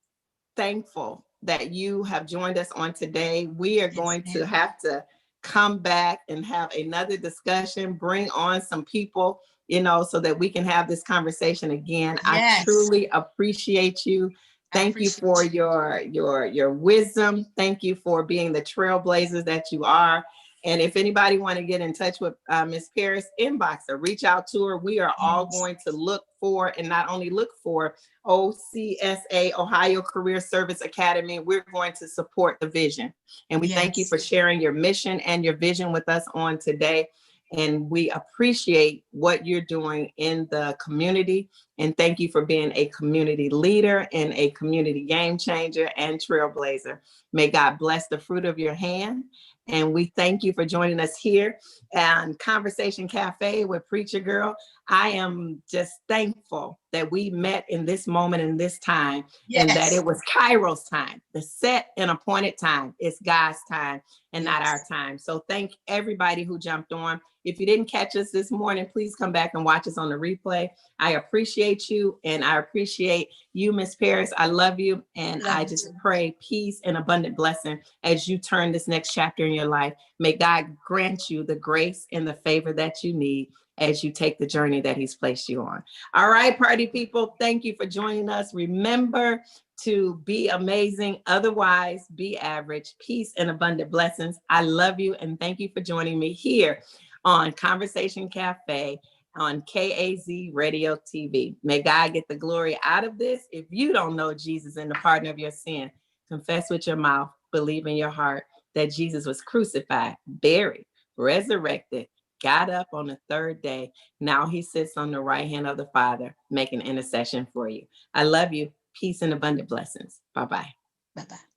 thankful that you have joined us on today. We are going to have to come back and have another discussion, bring on some people, you know, so that we can have this conversation again. I truly appreciate you. Thank you for your wisdom. Thank you for being the trailblazers that you are. And if anybody want to get in touch with Ms. Parris, inbox her, reach out to her. We are all going to look for, and not only look for, OCSA, Ohio Career Service Academy. We're going to support the vision. And we thank you for sharing your mission and your vision with us on today. And we appreciate what you're doing in the community. And thank you for being a community leader and a community game changer and trailblazer. May God bless the fruit of your hand. And we thank you for joining us here on Conversation Cafe with Preacher Girl. I am just thankful that we met in this moment, in this time, and that it was Kairos time, the set and appointed time. It's God's time and not our time. So thank everybody who jumped on. If you didn't catch us this morning, please come back and watch us on the replay. I appreciate you, and I appreciate you, Miss Parris. I love you, and I just pray peace and abundant blessing as you turn this next chapter in your life. May God grant you the grace and the favor that you need. as you take the journey that he's placed you on. All right, party people, thank you for joining us. Remember to be amazing, otherwise be average. Peace and abundant blessings. I love you, and thank you for joining me here on Conversation Cafe on KAZ Radio TV. May God get the glory out of this. If you don't know Jesus and the pardon of your sin, confess with your mouth, believe in your heart that Jesus was crucified, buried, resurrected, got up on the third day. Now he sits on the right hand of the Father, making intercession for you. I love you. Peace and abundant blessings. Bye-bye. Bye-bye.